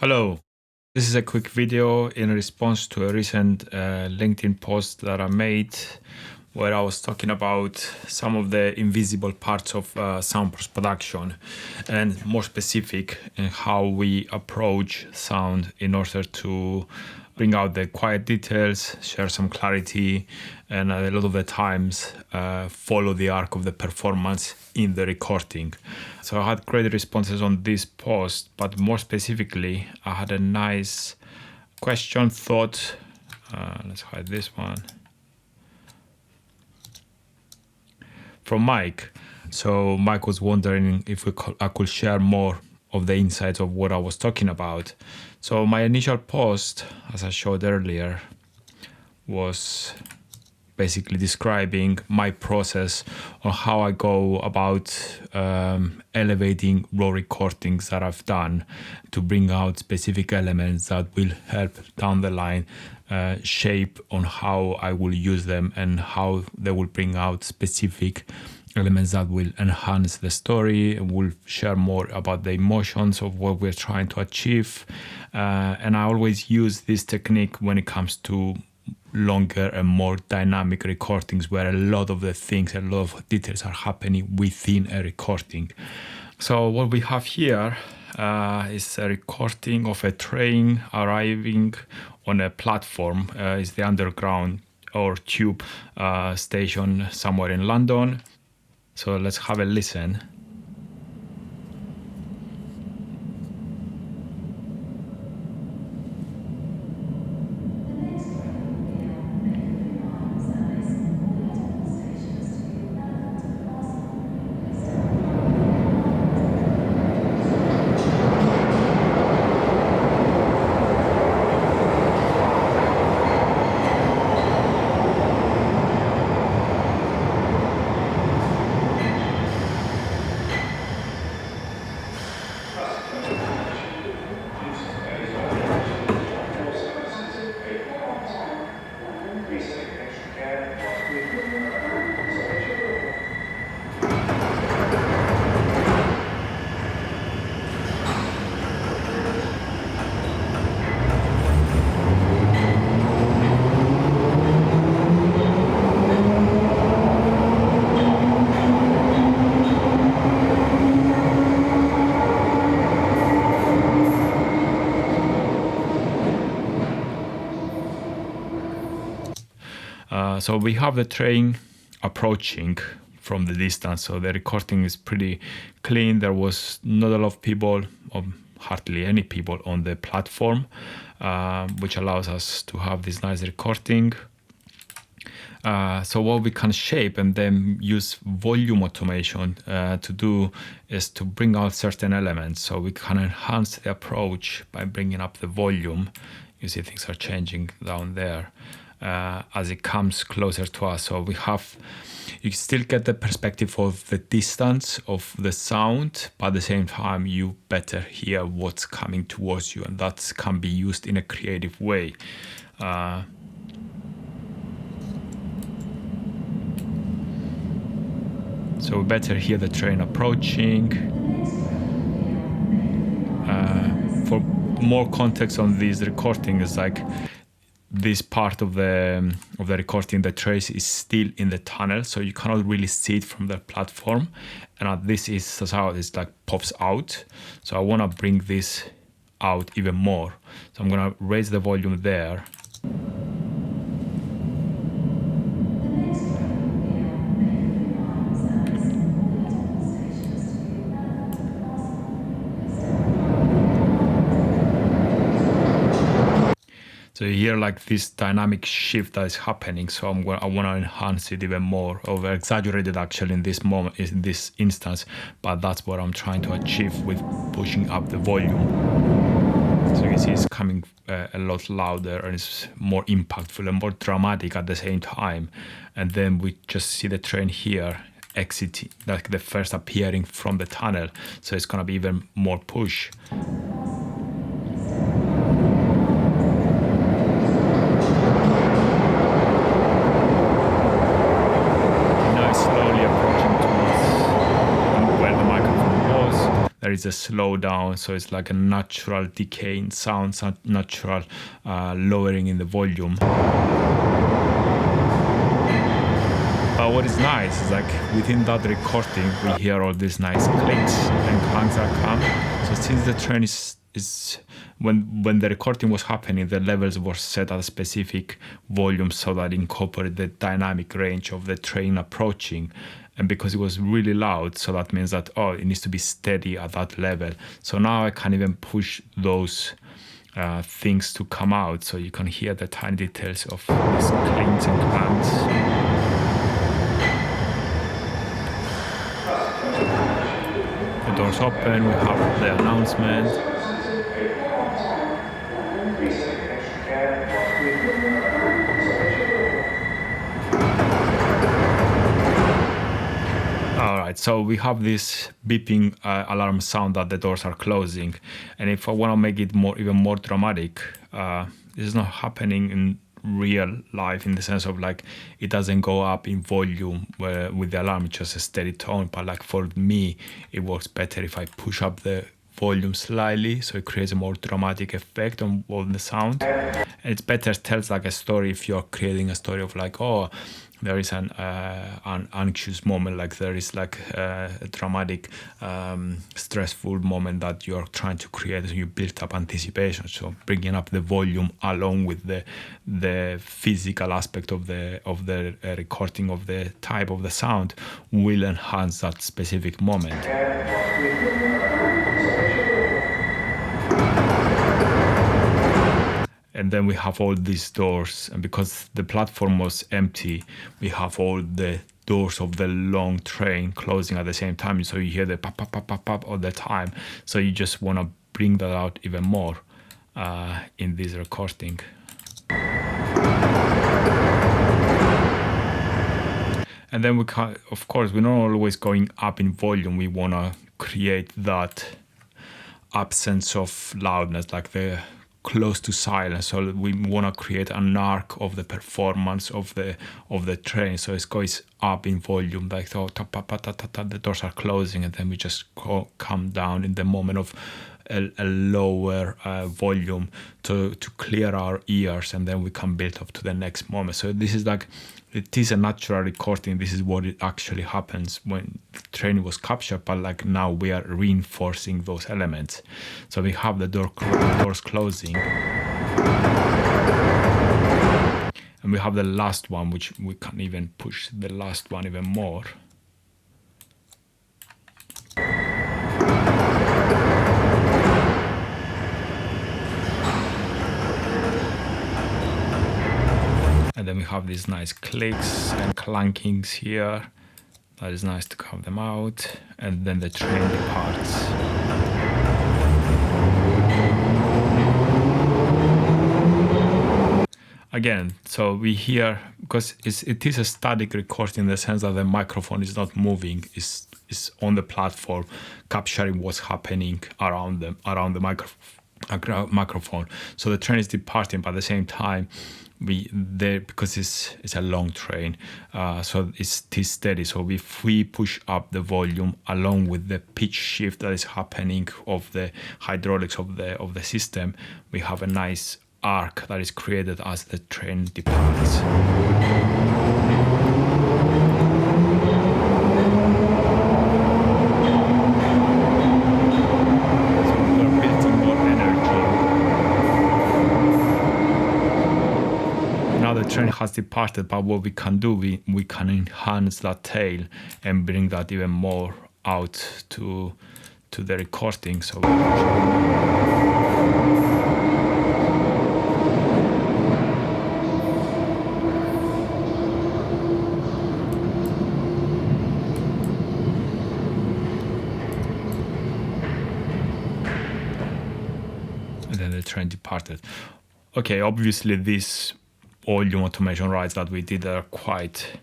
Hello, this is a quick video in response to a recent LinkedIn post that I made where I was talking about some of the invisible parts of sound post-production and more specific in how we approach sound in order to bring out the quiet details, share some clarity, and a lot of the times follow the arc of the performance in the recording. So I had great responses on this post, but more specifically, I had a nice question, thought. Let's hide this one. From Mike. So Mike was wondering if I could share more of the insights of what I was talking about. So my initial post, as I showed earlier, was basically describing my process on how I go about elevating raw recordings that I've done to bring out specific elements that will help down the line shape on how I will use them and how they will bring out specific elements that will enhance the story and will share more about the emotions of what we're trying to achieve. And I always use this technique when it comes to longer and more dynamic recordings where a lot of the things, a lot of details are happening within a recording. So what we have here is a recording of a train arriving on a platform. It's the underground or tube station somewhere in London. So let's have a listen. So we have the train approaching from the distance. So the recording is pretty clean. There was not a lot of people, or hardly any people on the platform, which allows us to have this nice recording. So what we can shape and then use volume automation to do is to bring out certain elements. So we can enhance the approach by bringing up the volume. You see things are changing down there. As it comes closer to us. So you still get the perspective of the distance of the sound, but at the same time, you better hear what's coming towards you, and that can be used in a creative way. So we better hear the train approaching. For more context on this recording, is like this part of the recording, the trace is still in the tunnel, so you cannot really see it from the platform. And this is how it like pops out. So I want to bring this out even more. So I'm going to raise the volume there. So you hear like this dynamic shift that is happening. So I want to enhance it even more, over exaggerated actually in this moment, in this instance, but that's what I'm trying to achieve with pushing up the volume. So you can see it's coming a lot louder and it's more impactful and more dramatic at the same time. And then we just see the train here exiting, like the first appearing from the tunnel. So it's going to be even more push. there is a slowdown, so it's like a natural decay in sounds, natural lowering in the volume. But what is nice is like within that recording, we hear all these nice clicks and clangs that come. So since the train is when the recording was happening, the levels were set at a specific volume so that incorporate the dynamic range of the train approaching. And because it was really loud, so that means that, oh, it needs to be steady at that level. So now I can even push those things to come out, so you can hear the tiny details of these clinks and clangs. The doors open, we have the announcement. Alright, so we have this beeping alarm sound that the doors are closing. And if I want to make it even more dramatic, this is not happening in real life in the sense of like it doesn't go up in volume with the alarm, it's just a steady tone. But like for me, it works better if I push up the volume slightly, so it creates a more dramatic effect on the sound. And it's better, tells like a story if you're creating a story of like, oh, there is an anxious moment, like there is like a dramatic, stressful moment that you're trying to create, and you build up anticipation. So bringing up the volume along with the physical aspect of the recording of the type of the sound will enhance that specific moment. And then we have all these doors, and because the platform was empty, we have all the doors of the long train closing at the same time. So you hear the pop, pop, pop, pop, pop all the time. So you just want to bring that out even more in this recording. And then we can, of course, we're not always going up in volume. We want to create that absence of loudness, like the close to silence. So we want to create an arc of the performance of the train. So it goes up in volume, like the doors are closing, and then we just come down in the moment of a lower volume to clear our ears, and then we can build up to the next moment. So this is like, it is a natural recording. This is what it actually happens when the train was captured, but like now we are reinforcing those elements. So we have the doors closing, and we have the last one, which we can even push the last one even more. And then we have these nice clicks and clankings here. That is nice to have them out. And then the train departs. Again, so we hear, because it is a static recording in the sense that the microphone is not moving, is on the platform, capturing what's happening around the microphone. So the train is departing, but at the same time, because it's a long train, so it's steady. So if we push up the volume along with the pitch shift that is happening of the hydraulics of the system, we have a nice arc that is created as the train departs. The train has departed, but what we can do, we can enhance that tail and bring that even more out to the recording. So and then the train departed. Okay, obviously this volume automation rides that we did are quite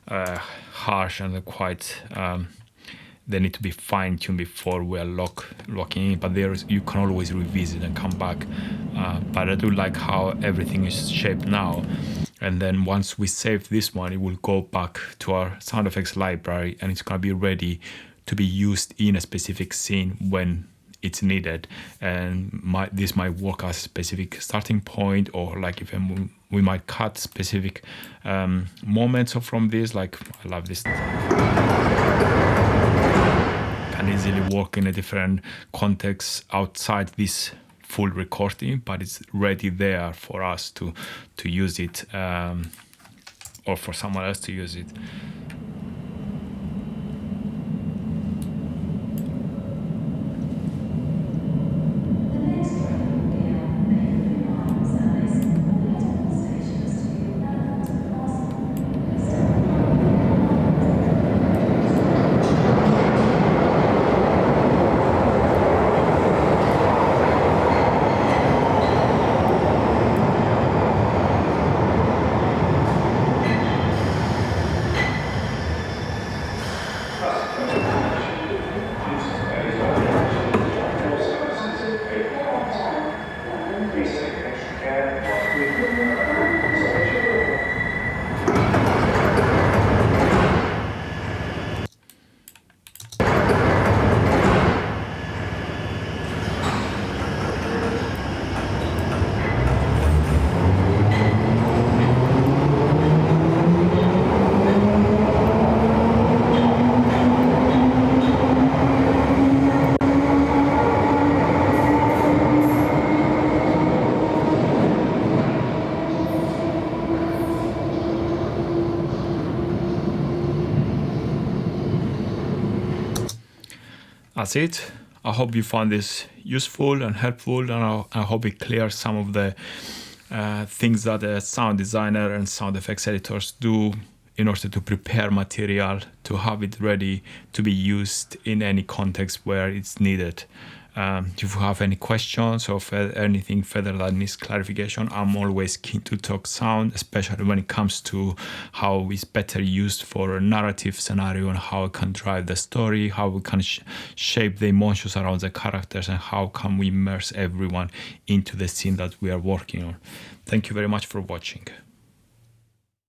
harsh, and quite they need to be fine-tuned before we are locking in, but you can always revisit and come back. But I do like how everything is shaped now, and then once we save this one, it will go back to our sound effects library, and it's going to be ready to be used in a specific scene when it's needed, and this might work as a specific starting point, or like if we might cut specific moments from this. Like I love this, can easily work in a different context outside this full recording, but it's ready there for us to use it, or for someone else to use it. That's it. I hope you found this useful and helpful, and I hope it clears some of the things that a sound designer and sound effects editors do in order to prepare material to have it ready to be used in any context where it's needed. If you have any questions or anything further that needs clarification, I'm always keen to talk sound, especially when it comes to how it's better used for a narrative scenario and how it can drive the story, how we can shape the emotions around the characters, and how can we immerse everyone into the scene that we are working on. Thank you very much for watching.